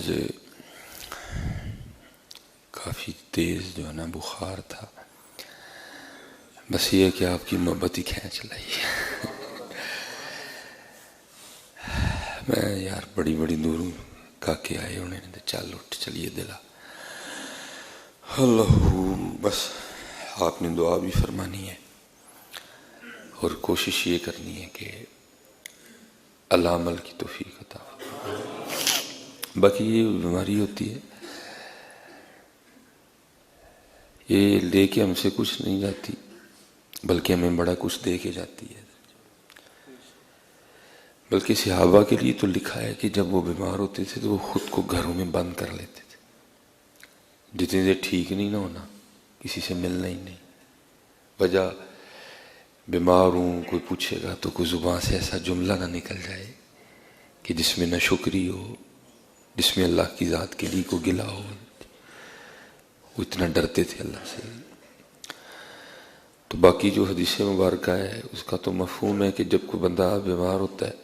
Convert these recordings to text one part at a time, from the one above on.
آج کافی تیز جو ہے نا بخار تھا، بس یہ کہ آپ کی محبت ہی کھینچ لائی ہے۔ میں یار بڑی بڑی دوروں کا کے آئے انہیں تو چل اٹھ چلیے دلا اللہ، بس آپ نے دعا بھی فرمانی ہے اور کوشش یہ کرنی ہے کہ اللہ عمل کی توفیق عطا فرمائے۔ باقی یہ بیماری ہوتی ہے، یہ لے کے ہم سے کچھ نہیں جاتی بلکہ ہمیں بڑا کچھ دے کے جاتی ہے۔ بلکہ صحابہ کے لیے تو لکھا ہے کہ جب وہ بیمار ہوتے تھے تو وہ خود کو گھروں میں بند کر لیتے تھے، جتنی دیر ٹھیک نہیں نہ ہونا کسی سے ملنا ہی نہیں۔ وجہ بیمار ہوں، کوئی پوچھے گا تو کوئی زبان سے ایسا جملہ نہ نکل جائے کہ جس میں نہ شکری ہو، جس میں اللہ کی ذات کے لیے کو گلہ ہو۔ وہ اتنا ڈرتے تھے اللہ سے۔ تو باقی جو حدیث مبارکہ ہے اس کا تو مفہوم ہے کہ جب کوئی بندہ بیمار ہوتا ہے،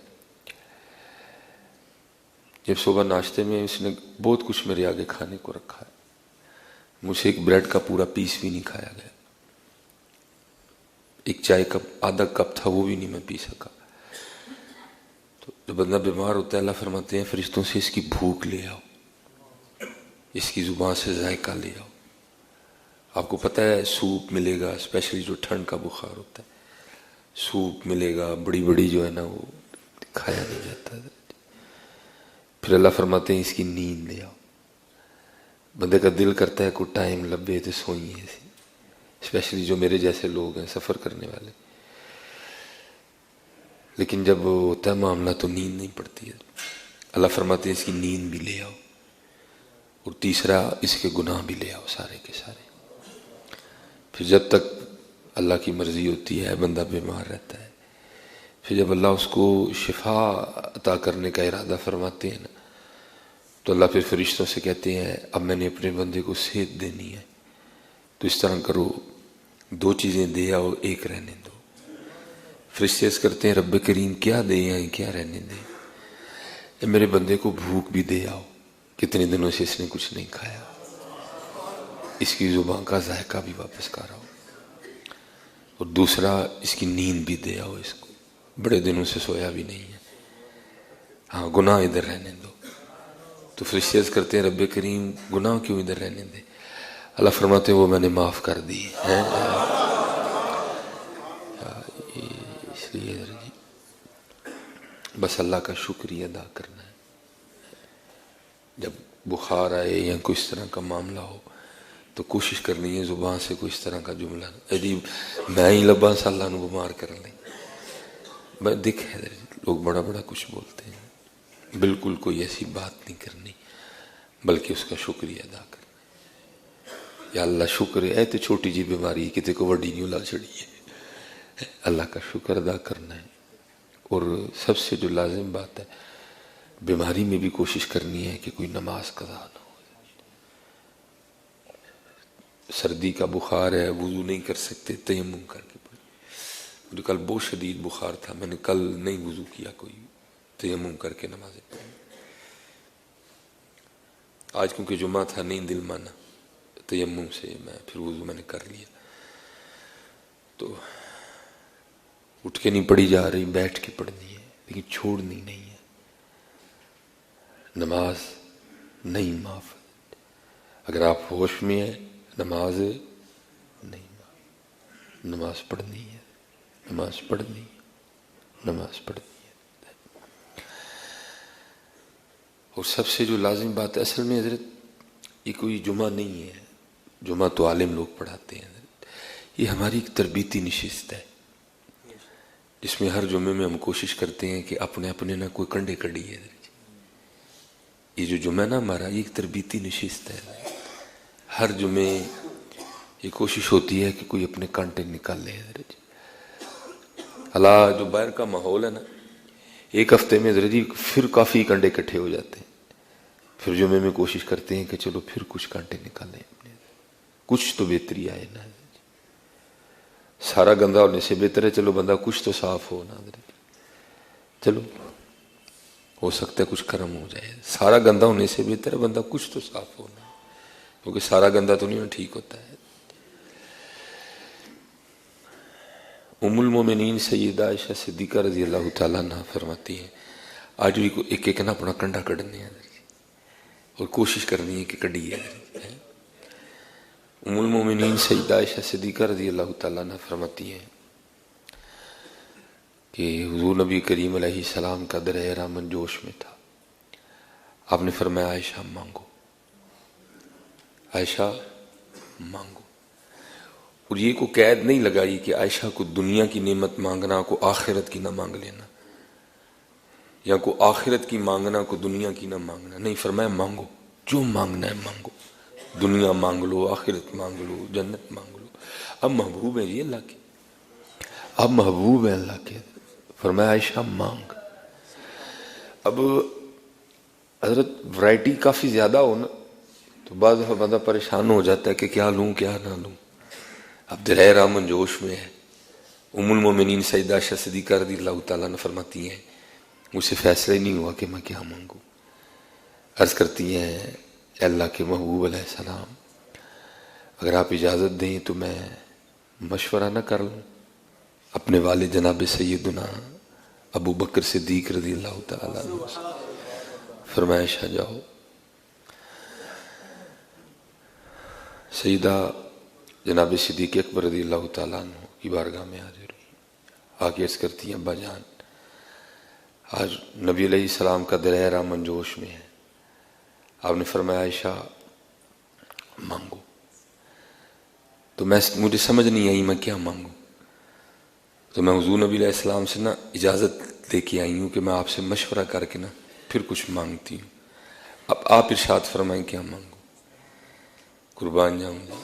جب صبح ناشتے میں اس نے بہت کچھ میرے آگے کھانے کو رکھا ہے، مجھ سے ایک بریڈ کا پورا پیس بھی نہیں کھایا گیا، ایک چائے کا آدھا کپ تھا وہ بھی نہیں میں پی سکا۔ تو جب بندہ بیمار ہوتا ہے اللہ فرماتے ہیں فرشتوں سے اس کی بھوک لے آؤ، اس کی زبان سے ذائقہ لے آؤ۔ آپ کو پتہ ہے سوپ ملے گا، اسپیشلی جو ٹھنڈ کا بخار ہوتا ہے سوپ ملے گا، بڑی بڑی جو ہے نا وہ کھایا نہیں جاتا۔ پھر اللہ فرماتے ہیں اس کی نیند لے آؤ۔ بندے کا دل کرتا ہے کوئی ٹائم لبے تو سوئیے، اسپیشلی جو میرے جیسے لوگ ہیں سفر کرنے والے، لیکن جب ہوتا ہے معاملہ تو نیند نہیں پڑتی ہے۔ اللہ فرماتے ہیں اس کی نیند بھی لے آؤ، اور تیسرا اس کے گناہ بھی لے آؤ سارے کے سارے۔ پھر جب تک اللہ کی مرضی ہوتی ہے بندہ بیمار رہتا ہے، پھر جب اللہ اس کو شفا عطا کرنے کا ارادہ فرماتے ہیں نا تو اللہ پھر فرشتوں سے کہتے ہیں اب میں نے اپنے بندے کو صحت دینی ہے، تو اس طرح کرو 2 چیزیں دے آؤ، 1 رہنے دو۔ فرشتے اس کرتے ہیں رب کریم کیا دے آئیں کیا رہنے دیں؟ اے میرے بندے کو بھوک بھی دے آؤ، کتنے دنوں سے اس نے کچھ نہیں کھایا، اس کی زبان کا ذائقہ بھی واپس کراؤ، اور دوسرا اس کی نیند بھی دے آؤ، اس کو بڑے دنوں سے سویا بھی نہیں ہے، ہاں گناہ ادھر رہنے دو۔ تو فرشتے عرض کرتے ہیں رب کریم گناہ کیوں ادھر رہنے دے؟ اللہ فرماتے ہیں وہ میں نے معاف کر دی ہے۔ اس لیے بس اللہ کا شکریہ ادا کرنا ہے۔ جب بخار آئے یا کوئی اس طرح کا معاملہ ہو تو کوشش کرنی ہے زبان سے کوئی اس طرح کا جملہ میں ہی لبا سا اللہ نو بیمار کر لیں۔ میں دیکھ ہے لوگ بڑا بڑا کچھ بولتے ہیں، بالکل کوئی ایسی بات نہیں کرنی بلکہ اس کا شکریہ ادا کرنا۔ یا اللہ شکر ہے تو چھوٹی جی بیماری کسی کو وڈی نہیں لا چڑی ہے، اللہ کا شکر ادا کرنا ہے۔ اور سب سے جو لازم بات ہے بیماری میں بھی کوشش کرنی ہے کہ کوئی نماز قضا نہ ہو۔ سردی کا بخار ہے، وضو نہیں کر سکتے، تیمم کر کے پڑھیں۔ مجھے کل بہت شدید بخار تھا، میں نے کل نہیں وضو کیا، کوئی تیمم کر کے نمازیں پڑھیں۔ آج کیونکہ جمعہ تھا نہیں دل مانا، تیمم سے پھر وضو میں نے کر لیا، تو اٹھ کے نہیں پڑھی جا رہی، بیٹھ کے پڑھنی ہے لیکن چھوڑنی نہیں ہے۔ نماز نہیں معاف، اگر آپ ہوش میں ہیں نماز نہیں معاف، نماز پڑھنی ہے، نماز پڑھنی ہے، نماز پڑھنی ہے۔ اور سب سے جو لازم بات ہے اصل میں حضرت یہ کوئی جمعہ نہیں ہے، جمعہ تو عالم لوگ پڑھاتے ہیں، یہ ہماری ایک تربیتی نشست ہے جس میں ہر جمعے میں ہم کوشش کرتے ہیں کہ اپنے اپنے نہ کوئی کنڈے کڑیے۔ یہ جو جمعہ نا ہمارا یہ ایک تربیتی نشست ہے، ہر جمعے یہ کوشش ہوتی ہے کہ کوئی اپنے کانٹے نکال لے۔ اللہ جو باہر کا ماحول ہے نا، ایک ہفتے میں حضرت جی پھر کافی کنڈے اکٹھے ہو جاتے ہیں، پھر جمعے میں کوشش کرتے ہیں کہ چلو پھر کچھ کانٹے نکالیں، کچھ تو بہتری آئے نا۔ سارا گندا ہونے سے بہتر ہے چلو بندہ کچھ تو صاف ہو نا۔ چلو ہو سکتا ہے کچھ کرم ہو جائے. سارا گندا ہونے سے بہتر ہے بندہ کچھ تو صاف ہونا، کیونکہ سارا گندا تو نہیں ٹھیک ہوتا ہے. ام المومنین سیدہ عائشہ صدیقہ رضی اللہ تعالیٰ عنہ فرماتی ہیں آج بھی کو ایک ایک نہ اپنا کنڈا کڑنے ہے اور کوشش کرنی ہے کہ کڑی ہے. ام المومنین سیدہ عائشہ صدیقہ رضی اللہ تعالیٰ عنہ فرماتی ہیں کہ حضور نبی کریم علیہ السلام کا درہ رامن جوش میں تھا. آپ نے فرمایا عائشہ مانگو، عائشہ مانگو. اور یہ کو قید نہیں لگائی کہ عائشہ کو دنیا کی نعمت مانگنا کو آخرت کی نہ مانگ لینا، یا کو آخرت کی مانگنا کو دنیا کی نہ مانگنا. نہیں، فرمایا مانگو، جو مانگنا ہے مانگو، دنیا مانگ لو، آخرت مانگ لو، جنت مانگ لو. اب محبوب ہیں جی اللہ کے، اب محبوب ہیں اللہ کے. فرمایا عائشہ مانگ. اب حضرت ورائٹی کافی زیادہ ہو نا تو بعض دفعہ بندہ پریشان ہو جاتا ہے کہ کیا لوں کیا نہ لوں. اب درہ رامن جوش میں ہے. ام المومنین سیدہ عائشہ صدیقہ رضی اللہ تعالیٰ نے فرماتی ہیں مجھ سے فیصلہ ہی نہیں ہوا کہ میں کیا مانگوں. عرض کرتی ہیں اے اللہ کے محبوب علیہ السلام، اگر آپ اجازت دیں تو میں مشورہ نہ کر لوں اپنے والد جناب سیدنا ابو بکر صدیق رضی اللہ تعالیٰ عنہ سے. فرمایا عائشہ جاؤ. سیدہ جناب صدیق اکبر رضی اللہ تعالیٰ عنہ کی بارگاہ میں حاضر ہوئی. آگے عرض کرتی ہیں ابا جان آج نبی علیہ السلام کا درہ رامن جوش میں ہے. آپ نے فرمایا عائشہ مانگو. تو مجھے سمجھ نہیں آئی میں کیا مانگوں. تو میں حضور نبی علیہ السلام سے نا اجازت لے کے آئی ہوں کہ میں آپ سے مشورہ کر کے نا پھر کچھ مانگتی ہوں. اب آپ ارشاد فرمائیں کیا مانگو. قربان جاؤں گا.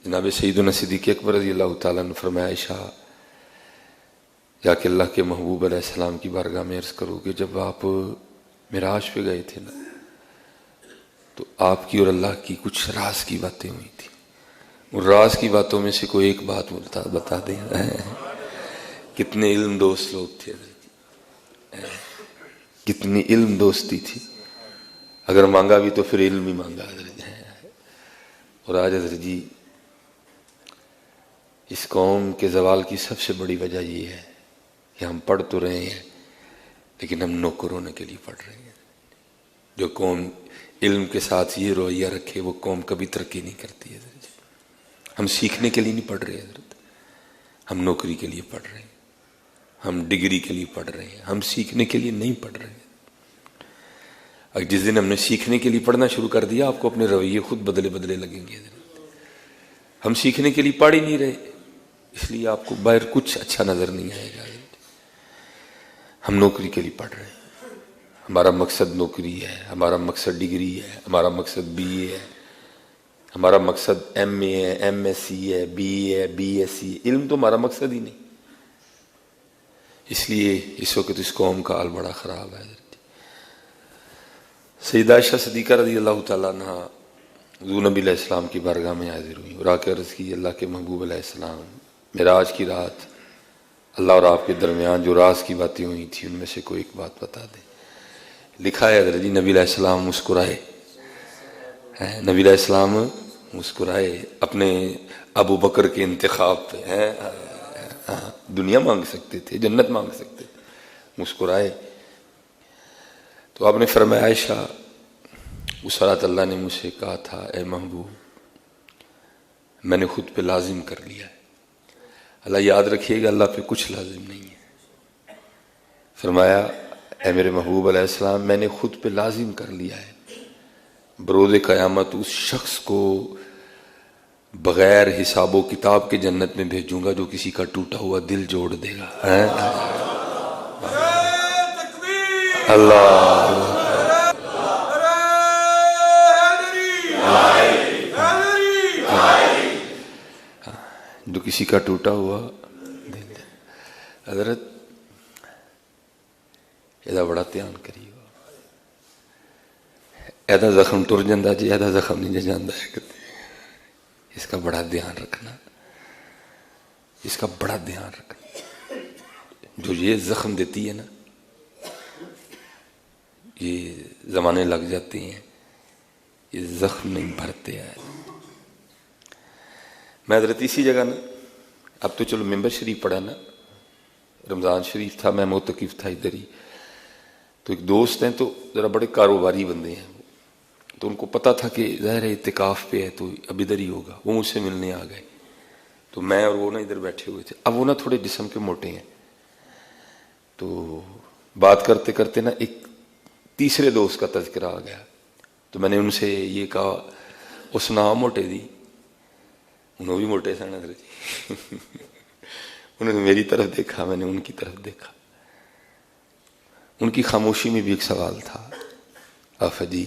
جناب سیدنا صدیق اکبر رضی اللہ تعالیٰ نے فرمایا عائشہ جا کے اللہ کے محبوب علیہ السلام کی بارگاہ میں عرض کرو کہ جب آپ معراج پہ گئے تھے نا تو آپ کی اور اللہ کی کچھ راز کی باتیں ہوئی تھی. اور راز کی باتوں میں سے کوئی ایک بات بتا دیں. کتنے علم دوست لوگ تھے، کتنی علم دوستی تھی. اگر مانگا بھی تو پھر علم ہی مانگا. اور آج حضرت جی اس قوم کے زوال کی سب سے بڑی وجہ یہ ہے کہ ہم پڑھ تو رہے ہیں لیکن ہم نوکر ہونے کے لیے پڑھ رہے ہیں. جو قوم علم کے ساتھ یہ رویہ رکھے وہ قوم کبھی ترقی نہیں کرتی ہے. ہم سیکھنے کے لیے نہیں پڑھ رہے حضرت، ہم نوکری کے لیے پڑھ رہے ہیں، ہم ڈگری کے لیے پڑھ رہے ہیں، ہم سیکھنے کے لیے نہیں پڑھ رہے ہیں. اور جس دن ہم نے سیکھنے کے لیے پڑھنا شروع کر دیا آپ کو اپنے رویے خود بدلے لگیں گے. ہم سیکھنے کے لیے پڑھ ہی نہیں رہے اس لیے آپ کو باہر کچھ اچھا نظر نہیں آئے گا. ہم نوکری کے لیے پڑھ رہے ہیں، ہمارا مقصد نوکری ہے، ہمارا مقصد ڈگری ہے، ہمارا مقصد بی اے ہے، ہمارا مقصد ایم اے ہے، ایم ایس سی ہے، بی اے ہے، بی ایس سی. علم تو ہمارا مقصد ہی نہیں. اس لیے اس وقت اس قوم کا حال بڑا خراب ہے. سیدہ عائشہ صدیقہ رضی اللہ تعالیٰ عنہ حضور نبی علیہ السلام کی بارگاہ میں حاضر ہوئی اور آ کے عرض کی اللہ کے محبوب علیہ السلام معراج کی رات اللہ اور آپ کے درمیان جو راز کی باتیں ہوئی تھیں ان میں سے کوئی ایک بات بتا دیں. لکھا ہے حضرت جی نبی علیہ السلام مسکرائے. نبی علیہ السلام مسکرائے اپنے ابو بکر کے انتخاب پہ. دنیا مانگ سکتے تھے، جنت مانگ سکتے تھے، مسکرائے. تو آپ نے فرمایا عائشہ اس رات اللہ نے مجھ سے کہا تھا اے محبوب میں نے خود پہ لازم کر لیا ہے. اللہ یاد رکھیے گا اللہ پہ کچھ لازم نہیں ہے. فرمایا اے میرے محبوب علیہ السلام میں نے خود پہ لازم کر لیا ہے بروز قیامت اس شخص کو بغیر حساب و کتاب کے جنت میں بھیجوں گا جو کسی کا ٹوٹا ہوا دل جوڑ دے گا. اللہ جو کسی کا ٹوٹا ہوا دل. حضرت یہ بڑا دھیان کریے. ایدا زخم ٹر جاندہ جی، ایدا زخم نہیں جاندہ ہے. اس کا بڑا دھیان رکھنا، اس کا بڑا دھیان رکھنا. جو یہ زخم دیتی ہے نا یہ زمانے لگ جاتے ہیں، یہ زخم نہیں بھرتے ہیں. میں حضرت اسی جگہ نا، اب تو چلو ممبر شریف پڑھا نا، رمضان شریف تھا، میں معتکف تھا ادھر ہی. تو ایک دوست ہیں تو ذرا بڑے کاروباری بندے ہیں، تو ان کو پتا تھا کہ ظاہر ہے اعتکاف پہ ہے تو اب ادھر ہی ہوگا. وہ مجھ سے ملنے آ گئے. تو میں اور وہ نا ادھر بیٹھے ہوئے تھے. اب وہ نا تھوڑے جسم کے موٹے ہیں، تو بات کرتے کرتے نا ایک تیسرے دوست کا تذکرہ آ گیا. تو میں نے ان سے یہ کہا، وہ سنا موٹے دی، انہوں بھی موٹے سن حضرت جی. انہوں نے میری طرف دیکھا، میں نے ان کی طرف دیکھا. ان کی خاموشی میں بھی ایک سوال تھا. آفا جی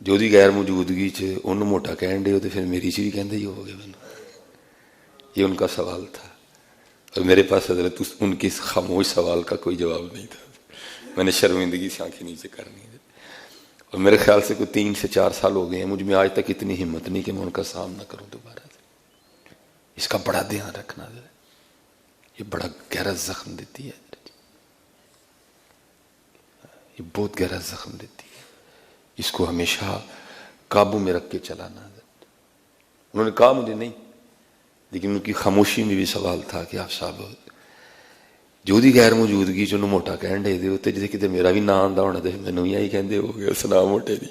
جو دی غیر موجودگی چ ان موٹا کہن دے ہو تو پھر میری چ بھی کہندے ہی ہو گئے. یہ ان کا سوال تھا، اور میرے پاس حضرت ان کے خاموش سوال کا کوئی جواب نہیں تھا. میں نے شرمندگی سے آنکھیں نیچے کرنی. اور میرے خیال سے کوئی 3 سے 4 سال ہو گئے ہیں، مجھ میں آج تک اتنی ہمت نہیں کہ میں ان کا سامنا کروں دوبارہ. اس کا بڑا دھیان رکھنا ہے، یہ بڑا گہرا زخم دیتی ہے، یہ بہت گہرا زخم دیتی ہے. اس کو ہمیشہ قابو میں رکھ کے چلانا. انہوں نے کہا مجھے نہیں، لیکن ان کی خاموشی میں بھی سوال تھا کہ آپ صاحب جو دی غیر موجودگی چ موٹا کہن دے دے تے جے کتے میرا بھی نام آندا ہونا تے مینوں ہی آئی کہندے ہو گیا سنا موٹے دی.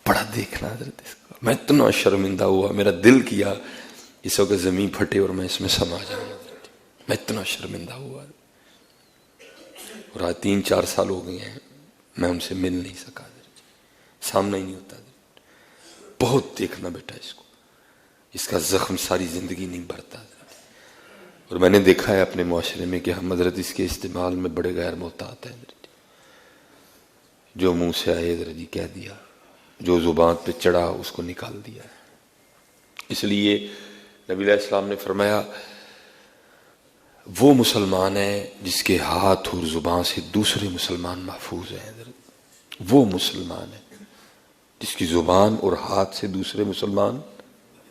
بڑا دیکھنا حضرت اس کو. میں اتنا شرمندہ ہوا، میرا دل کیا اس وقت زمین پھٹے اور میں اس میں سما جاؤں. میں اتنا شرمندہ ہوا. اور آج 3-4 سال ہو گئے ہیں میں ان سے مل نہیں سکا، سامنا ہی نہیں ہوتا. بہت دیکھنا بیٹا اس کو، اس کا زخم ساری زندگی نہیں بھرتا. اور میں نے دیکھا ہے اپنے معاشرے میں کہ ہم حضرت اس کے استعمال میں بڑے غیر محتاط ہیں. جو منہ سے آئے حضرت جی کہہ دیا، جو زبان پہ چڑھا اس کو نکال دیا. اس لیے نبی علیہ السلام نے فرمایا وہ مسلمان ہے جس کے ہاتھ اور زبان سے دوسرے مسلمان محفوظ ہیں. وہ مسلمان ہے جس کی زبان اور ہاتھ سے دوسرے مسلمان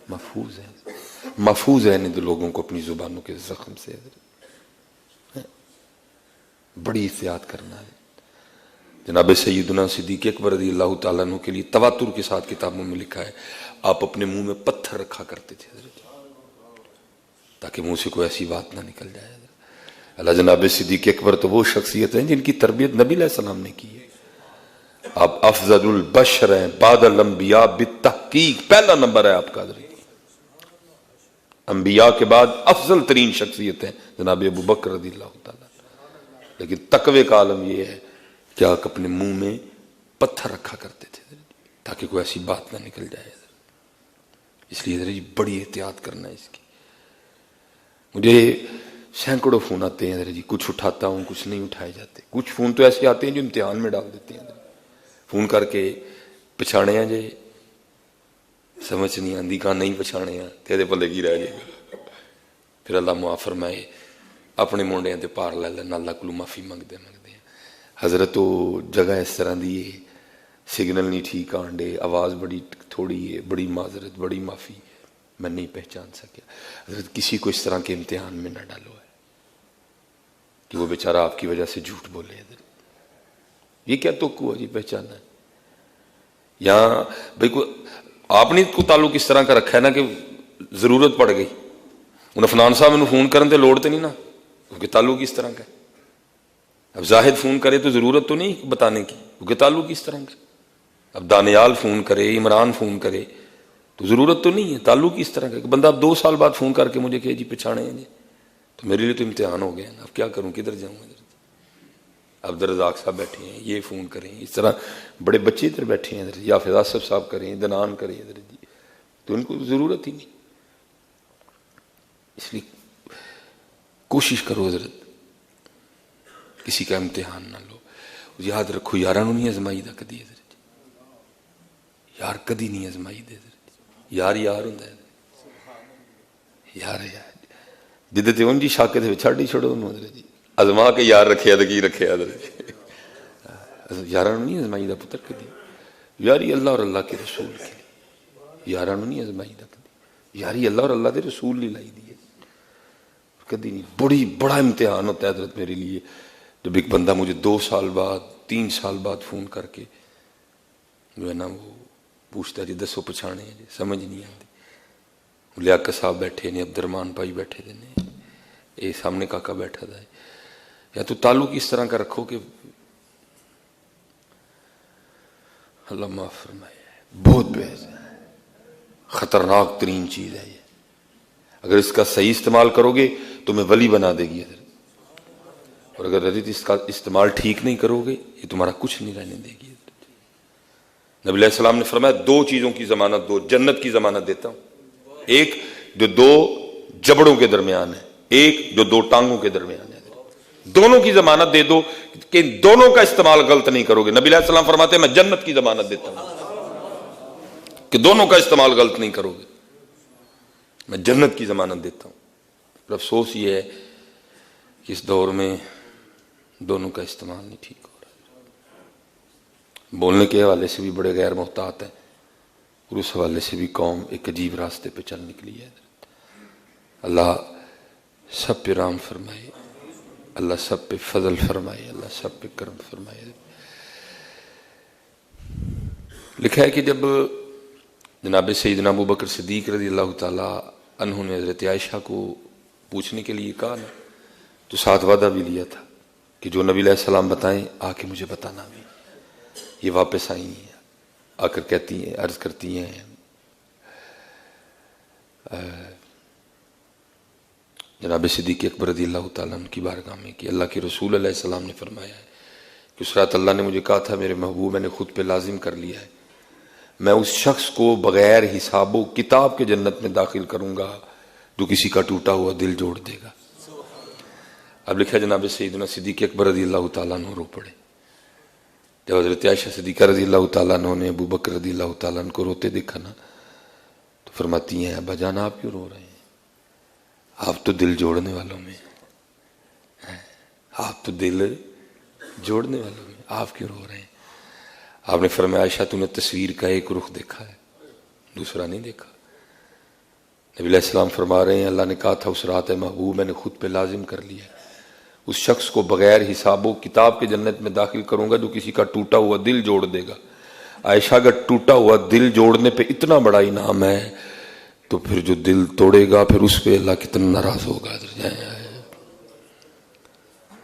محفوظ ہیں. محفوظ رہنے دو لوگوں کو اپنی زبانوں کے زخم سے. بڑی احتیاط کرنا ہے. جناب سیدنا صدیق اکبر رضی اللہ تعالیٰ عنہ کے لیے تواتر کے ساتھ کتابوں میں لکھا ہے آپ اپنے منہ میں پتھر رکھا کرتے تھے تاکہ منہ سے کوئی ایسی بات نہ نکل جائے. اللہ جناب صدیق اکبر تو وہ شخصیت ہیں جن کی تربیت نبی علیہ السلام نے کی ہے. آپ افضل البشر ہیں بعد الانبیاء بالتحقیق، پہلا نمبر ہے آپ کا. انبیاء کے بعد افضل ترین شخصیت ہیں جناب ابو بکر رضی اللہ تعالیٰ. لیکن تقوی کا عالم یہ ہے کہ آپ اپنے منہ میں پتھر رکھا کرتے تھے تاکہ کوئی ایسی بات نہ نکل جائے. اس لیے بڑی احتیاط کرنا ہے اس کی. مجھے سینکڑوں فون آتے ہیں جی، کچھ اٹھاتا ہوں کچھ نہیں اٹھائے جاتے. کچھ فون تو ایسے آتے ہیں جو امتحان میں ڈال دیتے ہیں. فون کر کے پچھاڑے ہیں جی، سمجھ نہیں آتی کہاں نہیں پچھاڑے ہیں تیرے پلے کی رہ جائے گا. پھر اللہ معاف فرمائے اپنے منڈیاں تے پار لے لینا، اللہ کو معافی منگتے ہیں. حضرت وہ جگہ اس طرح دی ہے، سگنل نہیں ٹھیک آنڈے، آواز بڑی تھوڑی ہے، بڑی معذرت بڑی معافی، میں نہیں پہچان سکیا. حضرت کسی کو اس طرح کے امتحان میں نہ ڈالو ہے کہ وہ بیچارہ آپ کی وجہ سے جھوٹ بولے. حضرت یہ کیا تو ہوا جی پہچانا ہے یہاں بھائی کوئی آپ نے کو تعلق اس طرح کا رکھا ہے نا کہ ضرورت پڑ گئی انہیں فنان صاحب نے فون کرنے تے لوڑ تے نہیں نا، کیونکہ تعلق اس طرح کا ہے. اب زاہد فون کرے تو ضرورت تو نہیں بتانے کی کیونکہ تعلق اس طرح کا. اب دانیال فون کرے، عمران فون کرے تو ضرورت تو نہیں ہے، تعلق اس طرح کا. بندہ اب 2 سال بعد فون کر کے مجھے کہے جی پچھاڑے ہیں جی، تو میرے لیے تو امتحان ہو گیا نا. اب کیا کروں، کدھر جاؤں. عبد الرزاق صاحب بیٹھے ہیں، یہ فون کریں، اس طرح بڑے بچے ادھر بیٹھے ہیں یا فضا صاحب کریں، دنان کریں ادھر جی، تو ان کو ضرورت ہی نہیں. اس لیے کوشش کرو حضرت کسی کا امتحان نہ لو. یاد رکھو یاراں نوں نہیں ازمائی دا کدی حضرت، یار کدی نہیں ازمائی دے حضرت. یار یار ہوندا ہے، یار یار جدے تے اونجی شاکے تے چھڈ ہی چھڑو انہوں حضرت جی. ازما کے یار رکھے تے کی رکھے حضرت. یاراں نوں نہیں ازمائی دا پتر کدی، یاری اللہ اور اللہ کے رسول کے لیے. یاراں نوں نہیں ازمائی دا کدی، یاری اللہ اور اللہ دے رسول نے لائی دی ہے کدی نہیں. بڑا امتحان ہوتا ہے حضرت میرے لیے جب ایک بندہ مجھے 2 سال بعد 3 سال بعد فون کر کے جو ہے نا وہ پوچھتا جی دسو پچھانے جی سمجھ نہیں آتی، لیاقت صاحب بیٹھے نے، عبد الرحمان بھائی بیٹھے دے نے، یہ سامنے کاکا بیٹھا تھا، یا تو تعلق اس طرح کا رکھو کہ اللہ معاف فرمائے، بہت بحث ہے، خطرناک ترین چیز ہے یہ، اگر اس کا صحیح استعمال کرو گے تمہیں ولی بنا دے گی، اور اگر رضیت اس کا استعمال ٹھیک نہیں کرو گے یہ تمہارا کچھ نہیں رہنے دے گی۔ نبی علیہ السلام نے فرمایا 2 چیزوں کی ضمانت دو، جنت کی ضمانت دیتا ہوں، ایک جو 2 جبڑوں کے درمیان ہے، ایک جو 2 ٹانگوں کے درمیان ہے، دونوں کی ضمانت دے دو کہ دونوں کا استعمال غلط نہیں کرو گے۔ نبی علیہ السلام فرماتے ہیں میں جنت کی ضمانت دیتا ہوں کہ دونوں کا استعمال غلط نہیں کرو گے، میں جنت کی ضمانت دیتا ہوں۔ پر افسوس یہ ہے کہ اس دور میں دونوں کا استعمال نہیں ٹھیک ہو رہا، بولنے کے حوالے سے بھی بڑے غیر محتاط ہیں، اور اس حوالے سے بھی قوم ایک عجیب راستے پہ چل نکلی ہے۔ اللہ سب پہ رحم فرمائے، اللہ سب پہ فضل فرمائے، اللہ سب پہ کرم فرمائے۔ لکھا ہے کہ جب جناب سیدنا ابو بکر صدیق رضی اللہ تعالی عنہ نے حضرت عائشہ کو پوچھنے کے لیے کہا نا، تو ساتھ وعدہ بھی لیا تھا کہ جو نبی علیہ السلام بتائیں آ کے مجھے بتانا بھی۔ یہ واپس آئی ہیں، آ کر کہتی ہیں، عرض کرتی ہیں جناب صدیق اکبر رضی اللہ تعالیٰ عنہ کی بارگاہ میں کہ اللہ کے رسول علیہ السلام نے فرمایا ہے کہ اس رات اللہ نے مجھے کہا تھا میرے محبوب میں نے خود پہ لازم کر لیا ہے، میں اس شخص کو بغیر حساب و کتاب کے جنت میں داخل کروں گا جو کسی کا ٹوٹا ہوا دل جوڑ دے گا۔ اب لکھا جناب سیدنا صدیق اکبر رضی اللہ تعالیٰ عنہ رو پڑے۔ جب حضرت عائشہ صدیقہ رضی اللہ تعالیٰ عنہ نے ابو بکر رضی اللہ تعالیٰ عنہ کو روتے دیکھا نا، تو فرماتی ہیں ابا جان آپ کیوں رو رہے ہیں؟ آپ تو دل جوڑنے والوں میں ہیں، آپ تو دل جوڑنے والوں میں، آپ کیوں رو رہے ہیں؟ آپ نے فرمایا عائشہ تو نے تصویر کا ایک رخ دیکھا ہے، دوسرا نہیں دیکھا۔ نبی علیہ السلام فرما رہے ہیں اللہ نے کہا تھا اس رات ہے محبوب میں نے خود پہ لازم کر لیا ہے، اس شخص کو بغیر حساب و کتاب کے جنت میں داخل کروں گا جو کسی کا ٹوٹا ہوا دل جوڑ دے گا۔ عائشہ اگر ٹوٹا ہوا دل جوڑنے پہ اتنا بڑا انعام ہے تو پھر جو دل توڑے گا پھر اس پہ اللہ کتنا ناراض ہوگا۔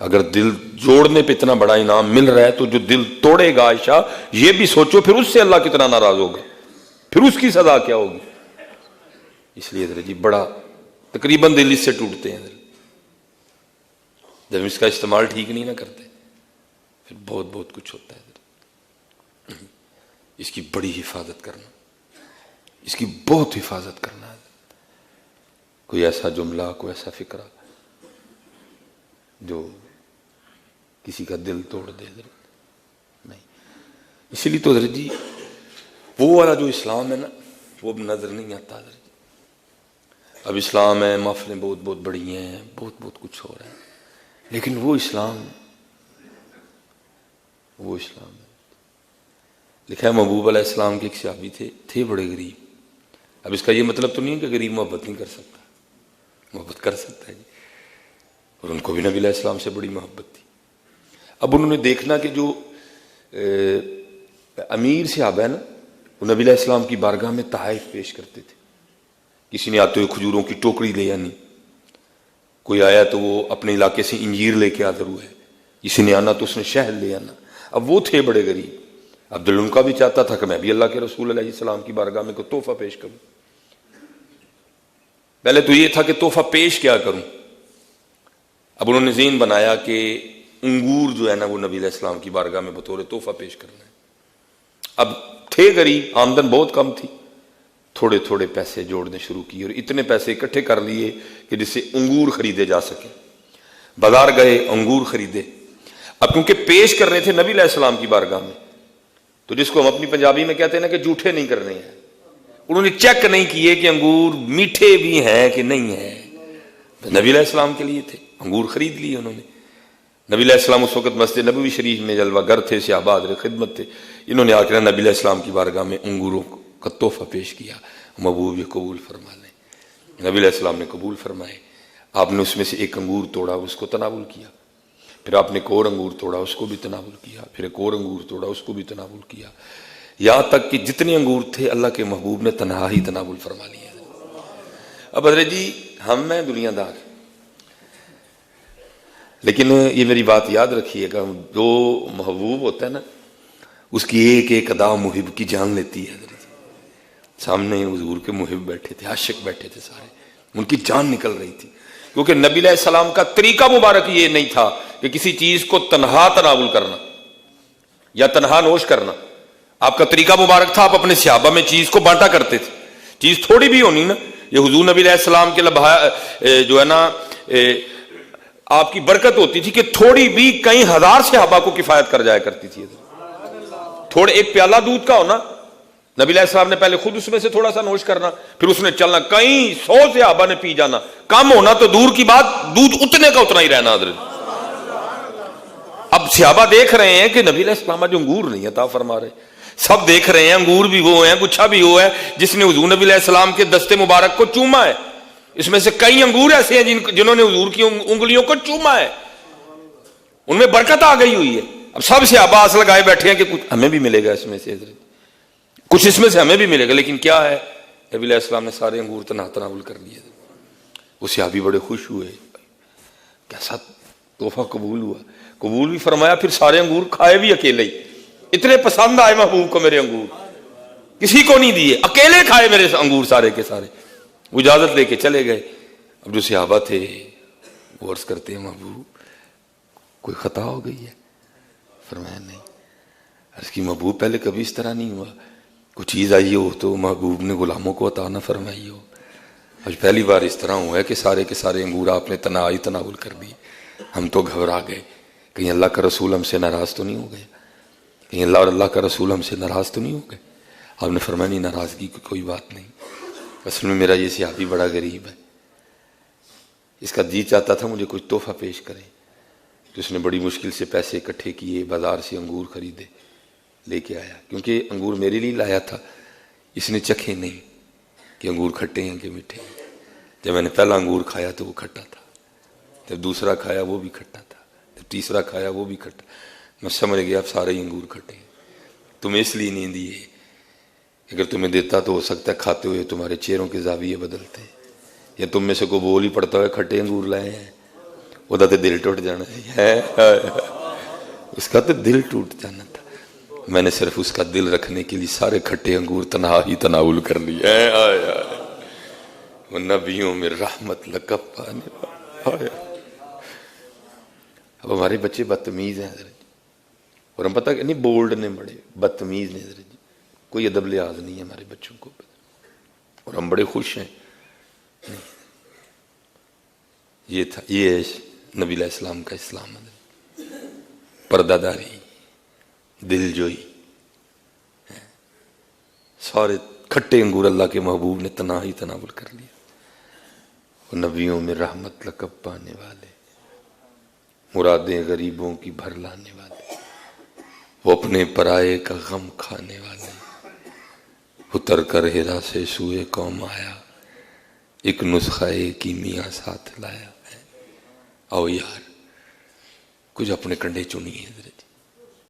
اگر دل جوڑنے پہ اتنا بڑا انعام مل رہا ہے تو جو دل توڑے گا عائشہ یہ بھی سوچو پھر اس سے اللہ کتنا ناراض ہوگا، پھر اس کی سزا کیا ہوگی۔ اس لیے جی بڑا تقریباً دل اس سے ٹوٹتے ہیں، جب اس کا استعمال ٹھیک نہیں نہ کرتے پھر بہت بہت کچھ ہوتا ہے۔ اس کی بڑی حفاظت کرنا، اس کی بہت حفاظت کرنا ہے۔ کوئی ایسا جملہ، کوئی ایسا فکرہ جو کسی کا دل توڑ دے نہیں۔ اسی لیے تو حضرت جی وہ والا جو اسلام ہے نا وہ اب نظر نہیں آتا حضرت جی۔ اب اسلام ہے، محفلیں بہت بہت بڑی ہیں، بہت بہت کچھ ہو رہا ہے، لیکن وہ اسلام ہے۔ لکھا ہے محبوب علیہ السلام کے ایک صحابی تھے بڑے غریب۔ اب اس کا یہ مطلب تو نہیں ہے کہ غریب محبت نہیں کر سکتا، محبت کر سکتا ہے جی، اور ان کو بھی نبی علیہ السلام سے بڑی محبت تھی۔ اب انہوں نے دیکھنا کہ جو امیر صحابہ ہے نا وہ نبی علیہ السلام کی بارگاہ میں تحائف پیش کرتے تھے۔ کسی نے آتے ہوئے کھجوروں کی ٹوکری لے آنی، کوئی آیا تو وہ اپنے علاقے سے انجیر لے کے حاضر ہوئے، کسی نے آنا تو اس نے شہد لے آنا۔ اب وہ تھے بڑے غریب، عبداللہ ان کا بھی چاہتا تھا کہ میں بھی اللہ کے رسول علیہ السلام کی بارگاہ میں کوئی تحفہ پیش کروں۔ پہلے تو یہ تھا کہ تحفہ پیش کیا کروں، اب انہوں نے ذہن بنایا کہ انگور جو ہے نا وہ نبی علیہ السلام کی بارگاہ میں بطور تحفہ پیش کرنا ہے۔ اب تھے غریب، آمدن بہت کم تھی، تھوڑے تھوڑے پیسے جوڑنے شروع کیے اور اتنے پیسے اکٹھے کر لیے کہ جس سے انگور خریدے جا سکے۔ بازار گئے، انگور خریدے۔ اب کیونکہ پیش کرنے تھے نبی علیہ السلام کی بارگاہ میں، تو جس کو ہم اپنی پنجابی میں کہتے ہیں نا کہ جھوٹے نہیں کرنے ہیں، انہوں نے چیک نہیں کیے کہ انگور میٹھے بھی ہیں کہ نہیں ہیں، نبی علیہ السلام کے لیے تھے، انگور خرید لیے انہوں نے۔ نبی علیہ السلام اس وقت مسجد نبوی شریف میں جلوہ گر تھے، صحابہ حاضر خدمت تھے، انہوں نے آ کر نبی علیہ السلام کی بارگاہ میں انگوروں کا تحفہ پیش کیا، محبوب یہ قبول فرما لیں۔ نبی علیہ السلام نے قبول فرمائے، آپ نے اس میں سے ایک انگور توڑا، اس کو تناول کیا، پھر آپ نے ایک اور انگور توڑا اس کو بھی تناول کیا، پھر ایک اور انگور توڑا اس کو بھی تناول کیا، یہاں تک کہ جتنے انگور تھے اللہ کے محبوب نے تنہا ہی تناول فرما لیا۔ اب حضرت جی ہم میں دنیا دار، لیکن یہ میری بات یاد رکھیے گا، جو محبوب ہوتا ہے نا اس کی ایک ایک ادا محب کی جان لیتی ہے۔ حضرت جی سامنے حضور کے محب بیٹھے تھے، عاشق بیٹھے تھے سارے، ان کی جان نکل رہی تھی، کیونکہ نبی علیہ السلام کا طریقہ مبارک یہ نہیں تھا کہ کسی چیز کو تنہا تناول کرنا یا تنہا نوش کرنا۔ آپ کا طریقہ مبارک تھا، آپ اپنے صحابہ میں چیز کو بانٹا کرتے تھے، چیز تھوڑی بھی ہونی نا، یہ حضور نبی علیہ السلام کے جو ہے نا آپ کی برکت ہوتی تھی کہ تھوڑی بھی کئی ہزار صحابہ کو کفایت کر جایا کرتی تھی۔ تھوڑے ایک پیالہ دودھ کا ہونا، نبی علیہ السلام نے پہلے خود اس میں سے تھوڑا سا نوش کرنا، پھر اس نے چلنا، کئی 100 صحابہ نے پی جانا، کم ہونا تو دور کی بات، دودھ اتنے کا اتنا ہی رہنا۔ حضرت اب صحابہ دیکھ رہے ہیں کہ نبی علیہ السلام جو انگور نہیں عطا فرما رہے، سب دیکھ رہے ہیں انگور بھی وہ ہیں، گچھا بھی وہ ہے جس نے حضور نبی علیہ السلام کے دستے مبارک کو چوما ہے، اس میں سے کئی انگور ایسے ہیں جنہوں نے حضور کی انگلیوں کو چوما ہے، ان میں برکت آ گئی ہوئی ہے۔ اب سب صحابہ آس لگائے بیٹھے ہیں کہ کچھ ہمیں بھی ملے گا اس میں سے، کچھ اس میں سے ہمیں بھی ملے گا، لیکن کیا ہے، نبی علیہ السلام نے سارے انگور تناول کر لیے۔ وہ صحابی بڑے خوش ہوئے، کیسا تحفہ قبول ہوا، قبول بھی فرمایا، پھر سارے انگور کھائے بھی اکیلے ہی، اتنے پسند آئے محبوب کو میرے انگور، کسی کو نہیں دیے، اکیلے کھائے میرے انگور سارے کے سارے۔ وہ اجازت لے کے چلے گئے۔ اب جو صحابہ تھے وہ عرض کرتے ہیں محبوب کوئی خطا ہو گئی ہے؟ فرمایا نہیں۔ عرض کی محبوب پہلے کبھی اس طرح نہیں ہوا، کوئی چیز آئی ہو تو محبوب نے غلاموں کو عطا نہ فرمائی ہو، آج پہلی بار اس طرح ہوا ہے کہ سارے کے سارے انگور آپ نے تنہائی تناول کر دی۔ ہم تو گھبرا گئے، کہیں اللہ کا رسول ہم سے ناراض تو نہیں ہو گئے، کہیں اللہ اور اللہ کا رسول ہم سے ناراض تو نہیں ہو گئے؟ آپ نے فرمایا نہیں، ناراضگی کی کوئی بات نہیں، اصل میں میرا یہ صحابی بڑا غریب ہے، اس کا جی چاہتا تھا مجھے کچھ تحفہ پیش کرے، تو اس نے بڑی مشکل سے پیسے اکٹھے کیے، بازار سے انگور خریدے، لے کے آیا، کیونکہ انگور میرے لیے لایا تھا، اس نے چکھے نہیں کہ انگور کھٹے ہیں کہ میٹھے ہیں۔ جب میں نے پہلا انگور کھایا تو وہ کھٹا تھا، جب دوسرا کھایا وہ بھی کھٹا تھا، جب تیسرا کھایا وہ بھی کھٹا، میں سمجھ گیا اب سارے ہی انگور کھٹے ہیں۔ تمہیں اس لیے نہیں دیے، اگر تمہیں دیتا تو ہو سکتا ہے کھاتے ہوئے تمہارے چہروں کے زاویے بدلتے، یا تم میں سے کوئی بول ہی پڑتا ہوئے کھٹے انگور لائے ہیں، وہ تو دل ٹوٹ جانا ہے، اس کا تو دل ٹوٹ جانا تھا۔ میں نے صرف اس کا دل رکھنے کے لیے سارے کھٹے انگور تنہا ہی تناول کر لیے۔ وہ نبیوں میں رحمت لقب پانے والا۔ اب ہمارے بچے بدتمیز ہیں حضرت، اور ہم پتہ کہ نہیں بولڈ نے بڑے بدتمیز نے حضرت، کوئی ادب لحاظ نہیں ہے ہمارے بچوں کو، اور ہم بڑے خوش ہیں۔ یہ تھا، یہ ہے نبی علیہ السلام کا اسلام، پردہ داری، دل جوئی، سارے کھٹے انگور اللہ کے محبوب نے تنہائی تناول کر لیا۔ وہ نبیوں میں رحمت لقب پانے والے، مرادیں غریبوں کی بھر لانے والے، وہ اپنے پرائے کا غم کھانے والے، اتر کر ہیرا سے سوئے قوم آیا، ایک نسخہ کیمیا ساتھ لایا ہے۔ آؤ یار کچھ اپنے کنڈے چنیے حضرت،